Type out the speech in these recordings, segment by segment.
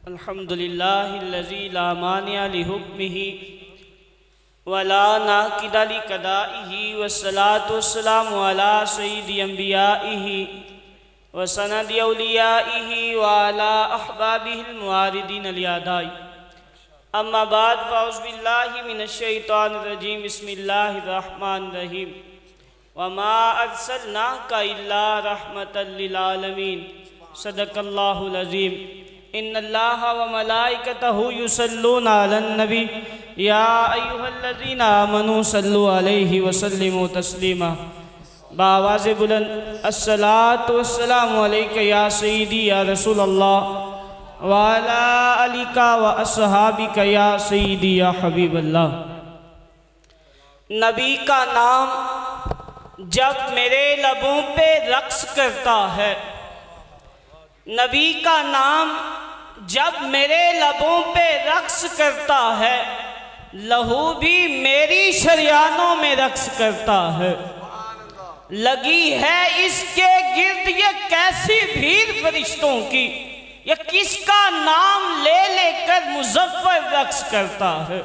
अल्हम्दुलिल्लाहिल्लज़ी ला मानिअ लिहुक्मिही वला नाक़िद लिक़दाइही वस्सलातु वस्सलामु अला सय्यिदिल अंबियाइही व सनदी औलियाइही व अला अहबाबिहिल मुआरिदीन लिअदाई। अम्मा बाद फ़अऊज़ु बिल्लाहि मिनश शैतानिर रजीम। बिस्मिल्लाहिर रहमानिर रहीम। वमा अर्सलनाका इल्ला रहमतल लिल आलमीन। सदक़ल्लाहुल अज़ीम। इन्नल्लाहा व मलाइकतहु युसल्लूना अलन नबी या अय्युहल्लज़ीना आमनू सल्लु अलैहि व सल्लिमू तस्लीमा। बावाज़े बुलंद अस्सलातु वस्सलामु अलैका या सय्यदी या रसूल अल्लाह व अला आलिका व अस्हाबिका या सय्यदी या हबीब अल्लाह। नबी का नाम जब मेरे लबों पे रक्स करता है, नबी का नाम जब मेरे लबों पे रक्स करता है, लहू भी मेरी शरियानों में रक्स करता है। लगी है इसके गिर्द ये कैसी भीड़ फरिश्तों की, ये किसका नाम ले लेकर मुज़फ़्फ़र रक्स करता है।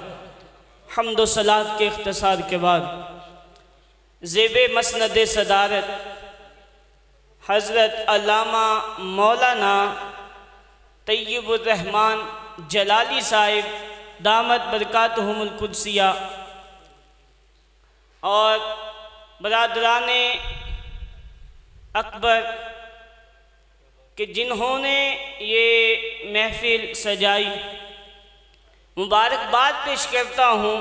हम्दो सलात के इख्तिसार के बाद ज़ेबे मसनद सदारत हज़रत अल्लामा मौलाना तय्यबुर रहमान जलाली साहिब दामत बरकातहुमुल कुद्सिया और बरादराने अकबर कि जिन्होंने ये महफ़िल सजाई, मुबारकबाद पेश करता हूँ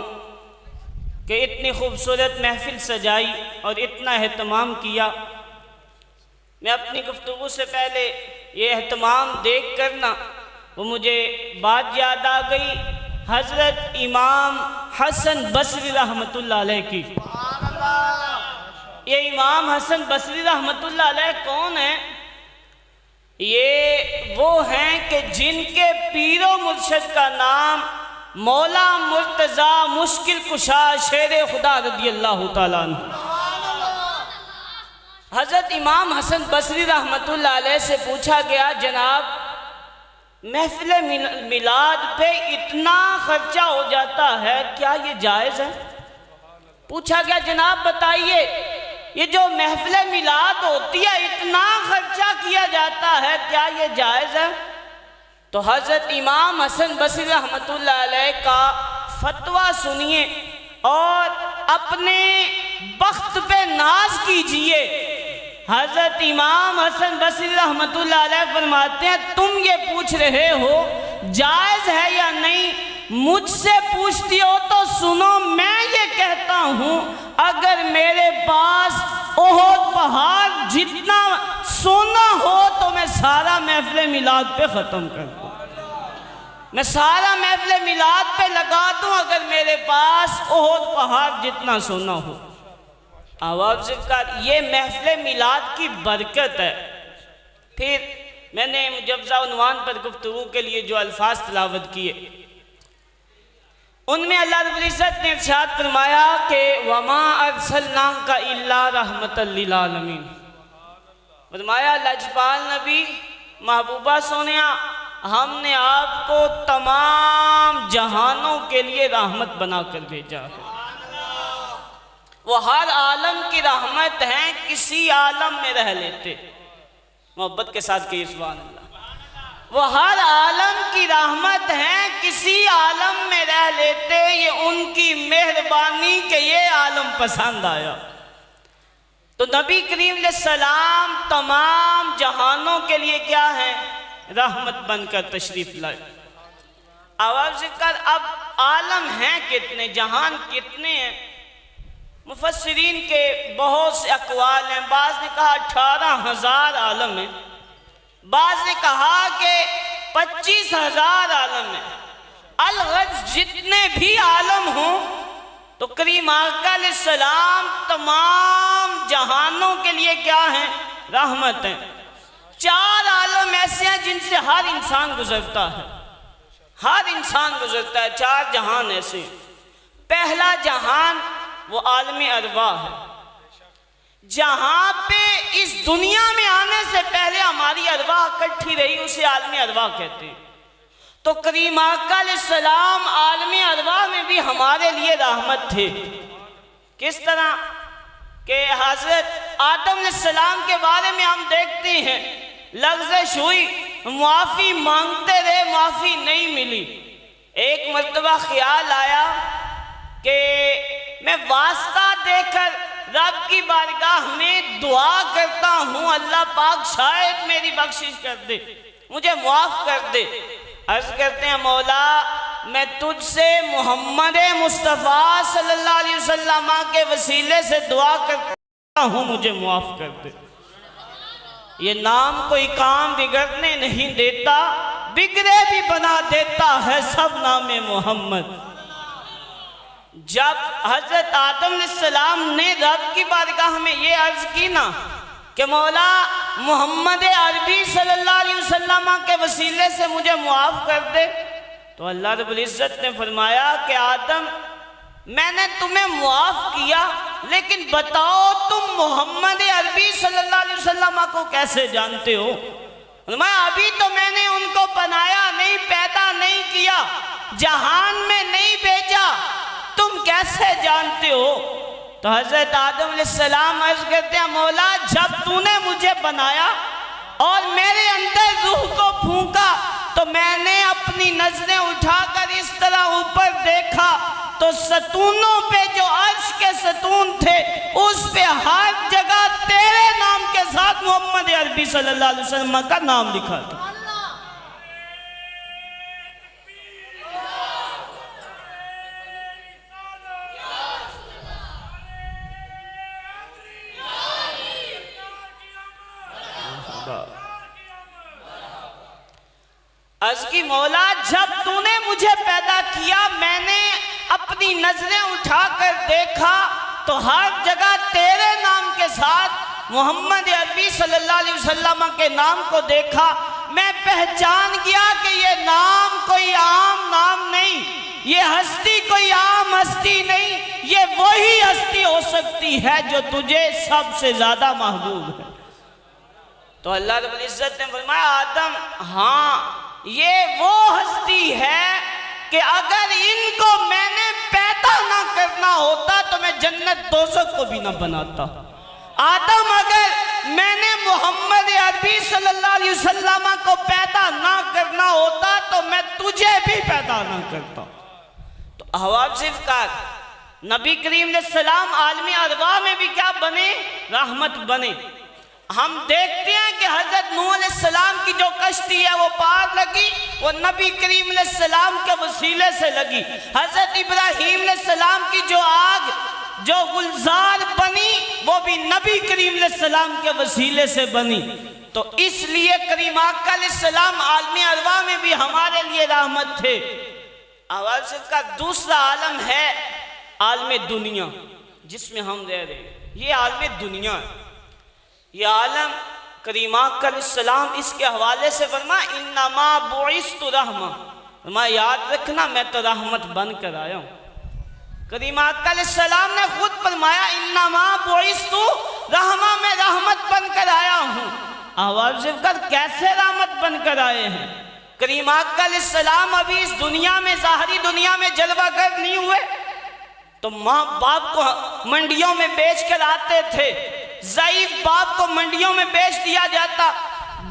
कि इतनी खूबसूरत महफ़िल सजाई और इतना एहतमाम किया। मैं अपनी गुफ्तगू से पहले ये एहतमाम देख कर ना वो मुझे बात याद आ गई हज़रत इमाम हसन बसरी रहमतुल्लाह अलैह की। ये इमाम हसन बसरी रहमतुल्लाह अलैह कौन है? ये वो हैं कि जिनके पीरो मुर्शद का नाम मौला मुर्तज़ा मुश्किल कुशा शेर खुदा रज़ियल्लाहु ताला अन्हु। हज़रत इमाम हसन बसरी रहमतुल्लाह अलैह से पूछा गया, जनाब महफिल मिलाद पे इतना खर्चा हो जाता है, क्या ये जायज़ है? पूछा गया, जनाब बताइए ये जो महफिल मिलाद होती है इतना खर्चा किया जाता है, क्या ये जायज़ है? तो हज़रत इमाम हसन बसरी रहमतुल्लाह अलैह का फतवा सुनिए और अपने बख्त पे नाज कीजिए। हज़रत इमाम हसन बसरी रहमतुल्लाह अलैह फरमाते हैं, तुम ये पूछ रहे हो जायज़ है या नहीं, मुझसे पूछती हो तो सुनो, मैं ये कहता हूँ अगर मेरे पास ओहद पहाड़ जितना सोना हो तो मैं सारा महफिल मिलाद पे ख़त्म कर दूँ, मैं सारा महफिल मिलाद पे लगा दूँ अगर मेरे पास ओहद पहाड़ जितना सोना हो। आवाज़ कर, ये महफिल मिलाद की बरकत है। फिर मैंने मुजव्वज़ा उन्वान पर गुफ्तगू के लिए जो अल्फाज तिलावत किए उनमें अल्लाह रब्बुल इज़्ज़त ने इरशाद फरमाया कि वमा अर्सलनाका इल्ला रहमतल लिल आलमीन। फरमाया लजपाल नबी महबूबा सोनिया, हमने आपको तमाम जहानों के लिए रहमत बनाकर भेजा है। वो हर आलम की रहमत हैं, किसी आलम में रह लेते, मोहब्बत के साथ कहिए सुभान अल्लाह। वो हर आलम की रहमत हैं, किसी आलम में रह लेते, ये उनकी मेहरबानी के ये आलम पसंद आया। तो नबी करीम सलाम तमाम जहानों के लिए क्या है? रहमत बनकर तशरीफ लाए। आवाज़ कर, अब आलम हैं कितने, जहान कितने हैं? मुफस्सिरीन के बहुत से अक़वाल हैं। बाज़ ने कहा 18,000 आलम हैं, बाज़ ने कहा कि 25,000 आलम हैं। अलगज़ जितने भी आलम हों तो करीम आका अलैहिस्सलाम तमाम जहानों के लिए क्या हैं? रहमत हैं। 4 आलम ऐसे हैं जिनसे हर इंसान गुजरता है, हर इंसान गुजरता है। 4 जहान ऐसे। पहला जहान वो आलम अरवा है, जहां पे इस दुनिया में आने से पहले हमारी अरवाह इकट्ठी रही उसे आलमी अरवाह कहते हैं। तो करीम आका अलैहिस्सलाम आलमी अरवाह में भी हमारे लिए रहमत थे। किस तरह कि हजरत आदम अलैहिस्सलाम के बारे में हम देखते हैं, लफ्ज़ हुई, माफ़ी मांगते रहे, माफ़ी नहीं मिली। एक मर्तबा ख्याल आया कि मैं वास्ता देकर रब की बारगाह में दुआ करता हूँ, अल्लाह पाक शायद मेरी बख्शिश कर दे, मुझे माफ़ कर दे। अर्ज़ करते हैं, मौला मैं तुझसे मोहम्मद मुस्तफ़ा सल्लल्लाहु अलैहि वसल्लम के वसीले से दुआ करता हूँ, मुझे माफ़ कर दे। ये नाम कोई काम बिगड़ने नहीं देता, बिगड़े भी बना देता है सब नाम मोहम्मद। जब हजरत आदम अलैहिस्सलाम ने रब की बारगाह में ये अर्ज की ना कि मौला मोहम्मद अरबी सल्लल्लाहु अलैहि वसल्लम के वसीले से मुझे मुआफ़ कर दे, तो अल्लाह रब्बुल इज़्ज़त ने फरमाया कि आदम मैंने तुम्हें मुआफ़ किया, लेकिन बताओ तुम मोहम्मद अरबी सल्लल्लाहु अलैहि वसल्लम को कैसे जानते हो? मैं अभी तो मैंने उनको बनाया नहीं, पैदा नहीं किया, जहान में नहीं भेजा, तुम कैसे जानते हो? तो हजरत आदम अलैहिस्सलाम अर्ज करते हैं, मौला जब तूने मुझे बनाया और मेरे अंदर रूह को फूंका तो मैंने अपनी नजरें उठाकर इस तरह ऊपर देखा तो सतूनों पे जो अर्श के सतून थे उस पे हर जगह तेरे नाम के साथ मोहम्मद अरबी सल्लल्लाहु अलैहि वसल्लम का नाम लिखा था। अर्ज की, मौला जब तूने मुझे पैदा किया मैंने अपनी नजरें उठाकर देखा तो हर जगह तेरे नाम के साथ मोहम्मद अरबी सल्लल्लाहु अलैहि वसल्लम के नाम को देखा। मैं पहचान गया कि ये नाम कोई आम नाम नहीं, ये हस्ती कोई आम हस्ती नहीं, ये वही हस्ती हो सकती है जो तुझे सबसे ज्यादा महबूब है। तो अल्लाह रब्बुल इज़्ज़त ने फरमाया, आदम हाँ ये वो हस्ती है कि अगर इनको मैंने पैदा ना करना होता तो मैं जन्नत दोज़ख को भी ना बनाता। आदम अगर मैंने मोहम्मद अरबी सल्लल्लाहु अलैहि वसल्लम को पैदा ना करना होता तो मैं तुझे भी पैदा ना करता। तो अहवाब सिर्फ का नबी करीम सलाम आलमी अरवाह में भी क्या बने? रहमत बने। हम देखते हैं कि हजरत नूह अलैहिस्सलाम की जो कश्ती है वो पार लगी, वो नबी करीम अलैहिस्सलाम के वसीले से लगी। हजरत इब्राहीम अलैहिस्सलाम की जो आग जो गुलजार बनी वो भी नबी करीम अलैहिस्सलाम के वसीले से बनी। तो इसलिए करीम आका अलैहिस्सलाम आलमी अरवाह में भी हमारे लिए रहमत थे। आवाज़ का दूसरा आलम है आलम दुनिया जिसमें हम रह रहे हैं, ये आलम दुनिया है। ये आलम करीम आका अलैहिस्सलाम इसके हवाले से फरमा इन्नमा बुइस्तु रहमा, फरमा याद रखना मैं तो रहमत बन कर आया हूँ। करीम आका अलैहिस्सलाम ने खुद फरमाया इन्नमा बुइस्तु रहमा, मैं रहमत बन कर आया हूँ। आवाज़ कर कैसे रहमत बन कर आए हैं? करीम आका अलैहिस्सलाम अभी इस दुनिया में ज़ाहरी दुनिया में जलवागर नहीं हुए, तो माँ बाप को मंडियों में बेच कर आते थे। ज़ईफ बाप को मंडियों में बेच दिया जाता,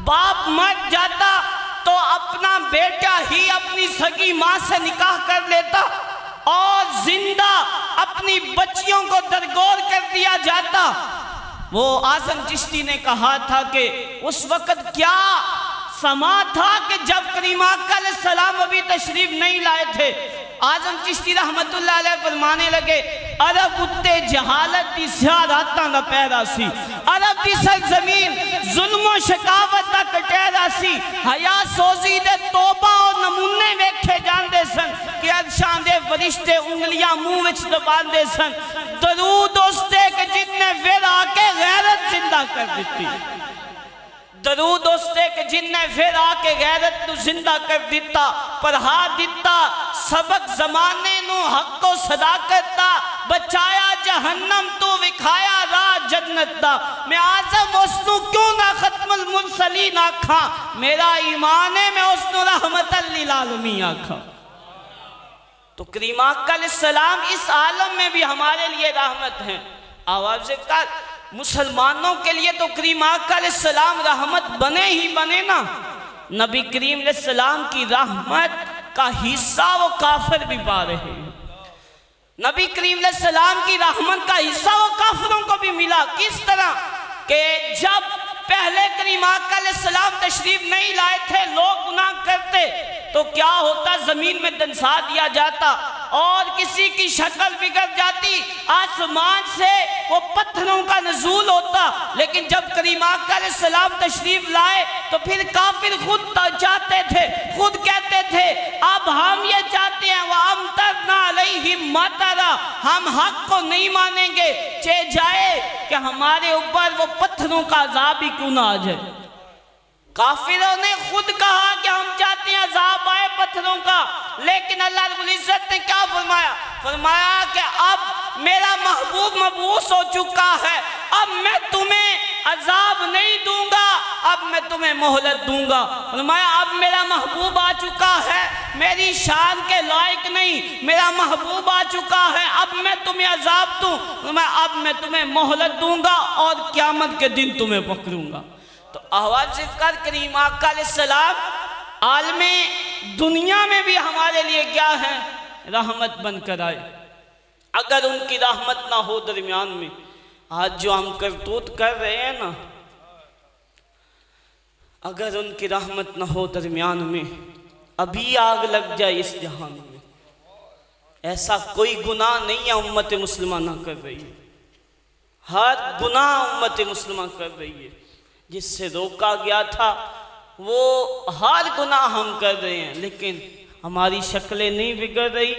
बाप मर जाता तो अपना बेटा ही अपनी सगी माँ से निकाह कर लेता और जिंदा अपनी बच्चियों को दरगोर कर दिया जाता। वो आज़म चिश्ती ने कहा था कि उस वक़्त क्या समा था कि जब करीम आका अलैहिस्सलाम अभी तशरीफ नहीं लाए थे। आज़म चिश्ती रहमतुल्लाह अलैह फरमाने लगे अरब उत्ते जहालत दी सियारातां दा पैरा सी, अरब दी सरजमीन जुल्म शकावत दा कटहरा सी। हया सोजी दे तोबा और नमूने वेखे जांदे सन कि अरशां दे फरिश्ते उंगलियां मुंह विच दबांदे सन। दरूद उसते कि जिन्ने फिर आके गैरत जिंदा कर दिती, दरूद उसते कि जिन्ने फिर आके गैरत नू जिंदा कर दिता, पढ़ा दिता सबक जमाने नू हक तो सदाकत दा, बचाया जहन्नम तो विखाया राह जन्नत दा। मैं आज़म उसनु क्यों ना खत्मुल मुरसलीन आखा, मेरा ईमान है मैं उसनु रहमतल लिल आलमीन आखा। तो करीम आका अलैहिस्सलाम इस आलम में भी हमारे लिए रहमत हैं। आवाज़ कर, मुसलमानों के लिए तो करीम आका अलैहिस्सलाम रहमत बने ही बने ना। नबी करीम अलैहिस्सलाम की रहमत का हिस्सा वो काफिर भी पा रहे हैं। नबी करीम अलैहिस्सलाम की रहमत का हिस्सा वो काफिरों को भी मिला। किस तरह कि जब पहले करीम आका अलैहिस्सलाम तशरीफ नहीं लाए थे, लोग गुनाह करते तो क्या होता, जमीन में दंसा दिया जाता और किसी की शक्ल बिगड़ जाती, आसमान से वो पत्थरों का नज़ूल होता। लेकिन जब करीम आका अलैहिस्सलाम तशरीफ लाए तो फिर काफिर खुद चाहते थे, खुद कहते थे अब हम ये चाहते हैं वह अमतरना अलैहिम मतरा, हम हक को नहीं मानेंगे चे जाए कि हमारे ऊपर वो पत्थरों का अजाब ही क्यों ना आ जाए। काफिरों ने खुद कहा कि हम चाहते हैं अजाब आए पत्थरों का, लेकिन अल्लाह रब्बुल इज्जत ने क्या फरमाया, फरमाया कि अब मेरा महबूब मबूस हो चुका है, अब मैं तुम्हें अजाब नहीं दूंगा, अब मैं तुम्हें मोहलत दूंगा। फरमाया अब मेरा महबूब आ चुका है, मेरी शान के लायक नहीं, मेरा महबूब आ चुका है, अब मैं तुम्हें अजाब दूं, फरमाया अब मैं तुम्हें मोहलत दूंगा और क़यामत के दिन तुम्हें पकड़ूंगा। तो आवाज़ कर, करीम आका अलैहिस्सलाम आलमे दुनिया में भी हमारे लिए क्या है, रहमत बनकर आए। अगर उनकी रहमत ना हो दरमियान में, आज जो हम करतूत कर रहे हैं ना, अगर उनकी रहमत ना हो दरमियान में, अभी आग लग जाए इस जहान में। ऐसा कोई गुनाह नहीं है उम्मत मुसलमाना कर रही है, हर गुनाह उम्मत मुसलमान कर रही है। जिससे रोका गया था वो हर गुनाह हम कर रहे हैं, लेकिन हमारी शक्लें नहीं बिगड़ रही,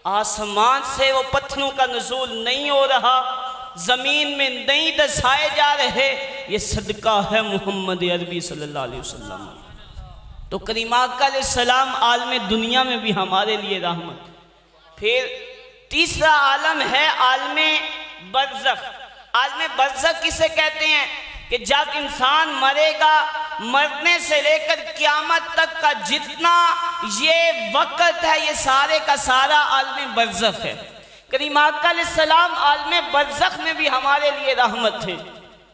आसमान से वो पत्थरों का नुज़ूल नहीं हो रहा, ज़मीन में नहीं दसाए जा रहे। ये सदका है मोहम्मद अरबी सल्लल्लाहु अलैहि वसल्लम। तो करीम आका अलैहिस्सलाम आलम दुनिया में भी हमारे लिए रहमत। फिर तीसरा आलम है आलम बरज़ख। आलम बरज़ख किसे कहते हैं कि जब इंसान मरेगा, मरने से लेकर क़यामत तक का जितना ये वक़्त है, ये सारे का सारा आलम बरज़ख है। करीम आका अलैहिस्सलाम आलम बरज़ख में भी हमारे लिए रहमत है।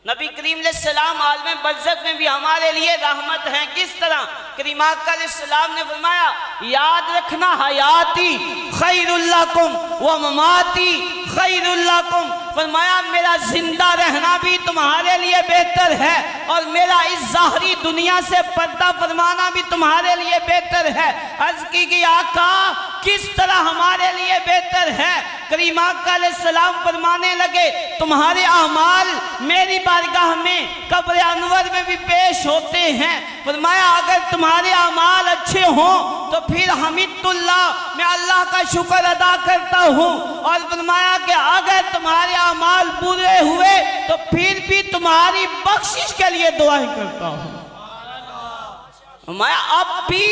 नबी करीम अलैहिस्सलाम आलम बरज़ख में भी हमारे लिए रहमत है। किस तरह, करीम आका अलैहिस्सलाम ने फरमाया याद रखना हयाती खैरुल लकुम व ममाती खैरुल लकुम, फरमाया मेरा जिंदा रहना भी तुम्हारे लिए बेहतर है और मेरा इस ज़ाहरी दुनिया से पर्दा फरमाना भी तुम्हारे लिए बेहतर है। अर्ज़ की कि आका किस तरह हमारे लिए बेहतर है। करीम आका अलैहिस्सलाम फरमाने लगे तुम्हारे अमाल मेरी बारगाह में कब्र अनवर में भी पेश होते हैं। फरमाया अगर तुम्हारे अमाल अच्छे हों तो फिर हमीदुल्लाह, मैं अल्लाह का शुक्र अदा करता हूँ, और फरमाया कि अगर तुम्हारे अमाल बुरे हुए तो फिर भी तुम्हारी बख्शिश के लिए दुआएं करता हूँ। मैं अब भी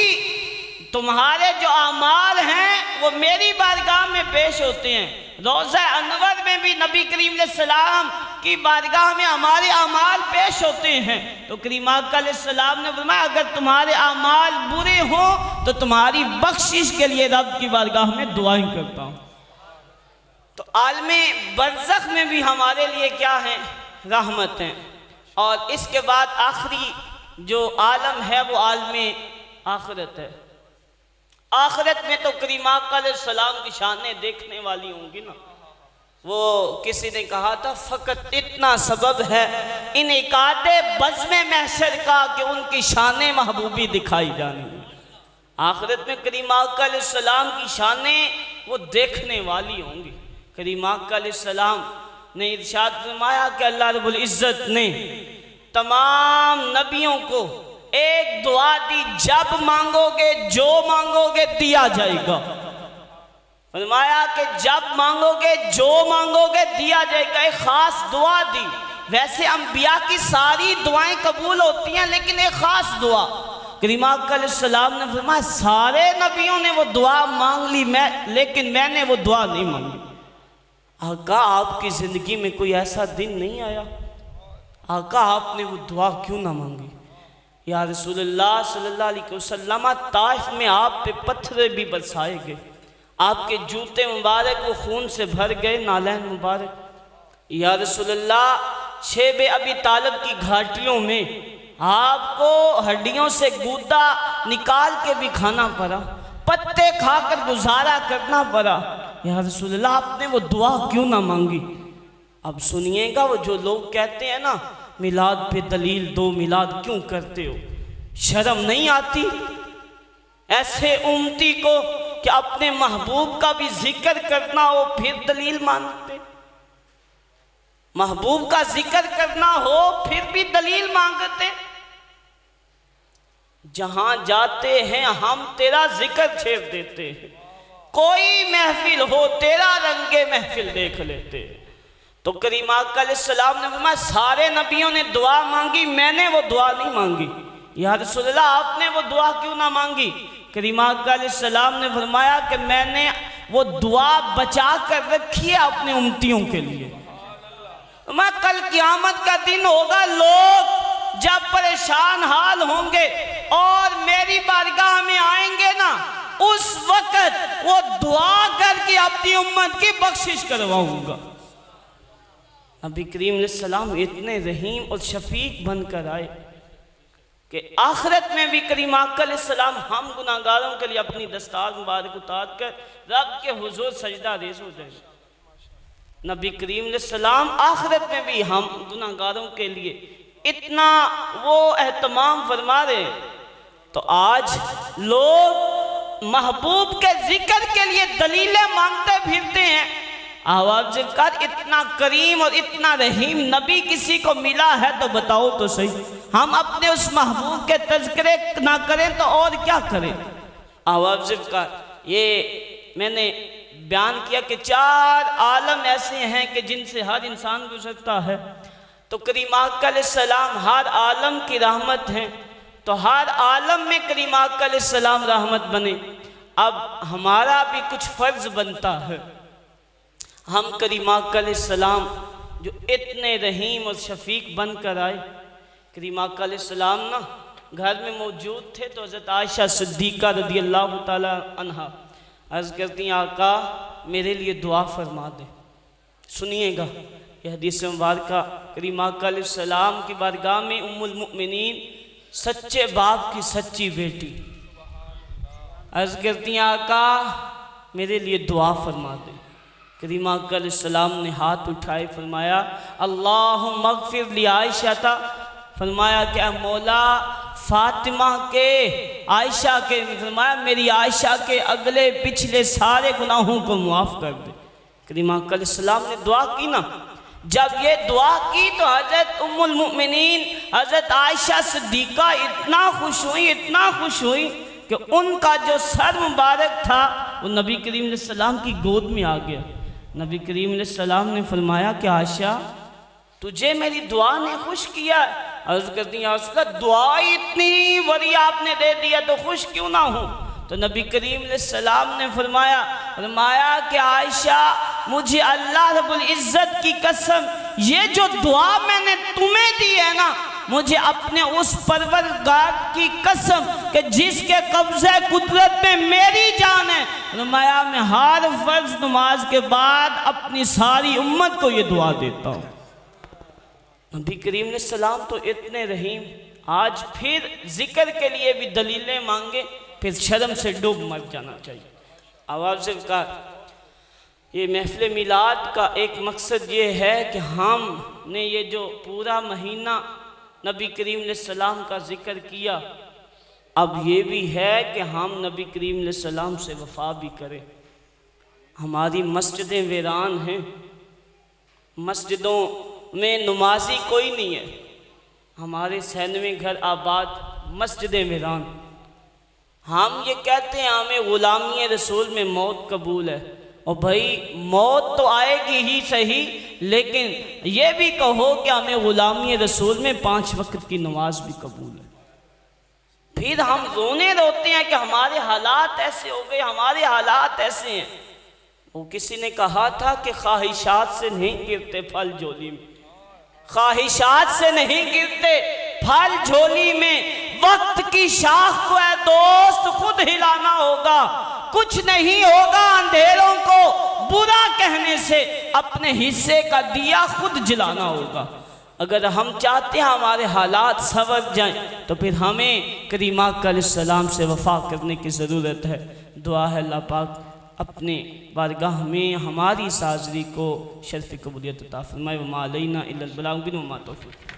तुम्हारे जो अमाल हैं वो मेरी बारगाह में पेश होते हैं। रोज़ा अनवर में भी नबी करीम अलैहिस्सलाम की बारगाह में हमारे अमाल पेश होते हैं। तो करीम आका अलैहिस्सलाम ने फरमाया अगर तुम्हारे अमाल बुरे हों तो तुम्हारी बख्शिश के लिए रब की बारगाह में दुआएं करता हूँ। तो आलमे बरज़ख में भी हमारे लिए क्या है, रहमत है। और इसके बाद आखिरी जो आलम है वो आलमे आखिरत है। आखिरत में तो करीम आका अलैहिस्सलाम की शानें देखने वाली होंगी ना। वो किसी ने कहा था फ़कत इतना सबब है इन इकादे बज़्म महशर का कि उनकी शानें महबूबी दिखाई जानी है। आखिरत में करीम आका अलैहिस्सलाम की शानें वो देखने वाली होंगी। करीम आका अलैहिस्सलाम ने इरशाद फरमाया कि अल्लाह रब्बुल इज़्ज़त ने तमाम नबियों को एक दुआ दी, जब मांगोगे जो मांगोगे दिया जाएगा। फरमाया कि जब मांगोगे जो मांगोगे दिया जाएगा। एक खास दुआ दी। वैसे अंबिया की सारी दुआएं कबूल होती हैं, लेकिन एक खास दुआ करीम आका अलैहिस्सलाम ने फरमाया सारे नबियों ने वो दुआ मांग ली, लेकिन मैंने वो दुआ नहीं मांगी। आका आपकी ज़िंदगी में कोई ऐसा दिन नहीं आया, आका आपने वो दुआ क्यों ना मांगी? या रसूलुल्लाह सल्लल्लाहु अलैहि वसल्लम, ताइफ में आप पे पत्थर भी बरसाए गए, आपके जूते मुबारक वो खून से भर गए, नालैन मुबारक। या रसूलुल्लाह, शेब अबी तालिब की घाटियों में आपको हड्डियों से गूदा निकाल के भी खाना पड़ा, पत्ते खाकर गुजारा करना पड़ा। या रसूलुल्लाह, आपने वो दुआ क्यों ना मांगी? अब सुनिएगा, वो जो लोग कहते हैं ना मिलाद पे दलील दो, मिलाद क्यों करते हो, शर्म नहीं आती ऐसे उम्मती को कि अपने महबूब का भी जिक्र करना हो फिर दलील मांगते, महबूब का जिक्र करना हो फिर भी दलील मांगते। जहां जाते हैं हम तेरा जिक्र छेड़ देते हैं, कोई महफिल हो तेरा रंगे महफिल देख लेते हैं। तो करीम आका अलैहिस्सलाम ने फरमाया, सारे नबियों ने दुआ मांगी, मैंने वो दुआ नहीं मांगी। या रसूलल्लाह, आपने वो दुआ क्यों ना मांगी? करीम आका अलैहिस्सलाम ने फरमाया कि मैंने वो दुआ बचा कर रखी है अपने उम्मतियों के लिए। मैं कल क़यामत का दिन होगा, लोग जब परेशान हाल होंगे और मेरी बारगाह में आएंगे ना, उस वक्त वो दुआ करके अपनी उम्मत की बख्शिश करवाऊंगा। नबी करीम अलैहिस्सलाम इतने रहीम और शफीक बनकर आए कि आखिरत में भी करीम आका अलैहिस्सलाम हम गुनाहगारों के लिए अपनी दस्तार मुबारक उतार कर रब के हुजूर सजदा रेज़ हो जाए। नबी करीम अलैहिस्सलाम आखिरत में भी हम गुनाहगारों के लिए इतना वो एहतमाम फरमा रहे। तो आज लोग महबूब के जिक्र के लिए दलीलें मांगते फिरते हैं। आवाज कर, इतना करीम और इतना रहीम नबी किसी को मिला है तो बताओ तो सही, हम अपने उस महबूब के तज़किरे ना करें तो और क्या करें? आवाज कर, ये मैंने बयान किया कि 4 आलम ऐसे हैं कि जिनसे हर इंसान गुजरता है। तो करीम आका अलैहिस्सलाम हर आलम की रहमत हैं, तो हर आलम में करीम आका अलैहिस्सलाम रहमत बने। अब हमारा भी कुछ फ़र्ज बनता है, हम करीम आका अलैहिस्सलाम जो इतने रहीम और शफीक बन कर आए। करीम आका अलैहिस्सलाम ना घर में मौजूद थे तो हज़रत आयशा सिद्दीक़ा रज़ियल्लाहु ताला अन्हा अर्ज़ करती हैं, आका मेरे लिए दुआ फरमा दे। सुनिएगा यह हदीस मुबारका, करीम आका अलैहिस्सलाम की बारगाह में उम्मुल मुमिनीन सच्चे बाप की सच्ची बेटी अर्ज़ करती हैं, आका मेरे लिए दुआ फरमा दे। करीम आका अलैहिस्सलाम ने हाथ उठाए, फरमाया अल्लाहुम्मा मग़फ़िर ली आयशा था, फरमाया क्या मौला फातिमा के, आयशा के, फरमाया मेरी आयशा के अगले पिछले सारे गुनाहों को मुआफ़ कर दे। करीम आका अलैहिस्सलाम ने दुआ की ना, जब ये दुआ की तो हज़रत उम्मुल मुमिनीन हज़रत आयशा सिद्दीक़ा इतना खुश हुई, इतना खुश हुई कि उनका जो सर मुबारक था वो नबी करीम अलैहिस्सलाम की गोद में आ गया। नबी करीम अलैहिस्सलाम ने फरमाया कि आयशा तुझे मेरी दुआ ने खुश किया। अर्ज़ करती हैं, दुआ इतनी बड़ी आपने दे दिया तो खुश क्यों ना हूँ? तो नबी करीम अलैहिस्सलाम ने फरमाया कि आयशा मुझे अल्लाह रब्बुल इज़्ज़त की कसम, ये जो दुआ मैंने तुम्हें दी है ना, मुझे अपने उस परवरदिगार की कसम कि जिसके कब्ज़े कुदरत में मेरी जान है, फरमाया मैं हर फर्ज नमाज के बाद अपनी सारी उम्मत को ये दुआ देता हूँ। नबी करीम अलैहिस्सलाम तो इतने रहीम, आज फिर जिक्र के लिए भी दलीलें मांगे, फिर शर्म से डूब मर जाना चाहिए। आवाज़ का ये महफ़िल मिलाद का एक मकसद ये है कि हमने ये जो पूरा महीना नबी करीम अलैहिस्सलाम का जिक्र किया, अब ये भी है कि हम नबी करीम अलैहिस्सलाम से वफ़ा भी करें। हमारी मस्जिदें वीरान हैं, मस्जिदों में नमाजी कोई नहीं है, हमारे 96 घर आबाद, मस्जिदें वीरान। हम ये कहते हैं हमें ग़ुलामी रसूल में मौत कबूल है, और भाई मौत तो आएगी ही सही, लेकिन ये भी कहो कि हमें ग़ुलामी रसूल में 5 वक्त की नमाज भी कबूल है। फिर हम रोने रोते हैं कि हमारे हालात ऐसे हो गए, हमारे हालात ऐसे हैं। वो किसी ने कहा था कि ख्वाहिशात से नहीं गिरते फल झोली में, ख्वाहिशात से नहीं गिरते फल झोली में। वक्त की शाख को ऐ दोस्त खुद हिलाना होगा, कुछ नहीं होगा अंधेरों को बुरा कहने से, अपने हिस्से का दिया खुद जलाना होगा। अगर हम चाहते हैं हमारे हालात संवर जाएं तो फिर हमें करीमा अलैहिस्सलाम से वफा करने की ज़रूरत है। दुआ है अल्लाह पाक अपने बारगाह में हमारी इस हाज़री को शर्फ़ कबूलियत अता फ़रमाए। वमा अलैना इल्लल बलाग बिन वमा तौफ़ीक़।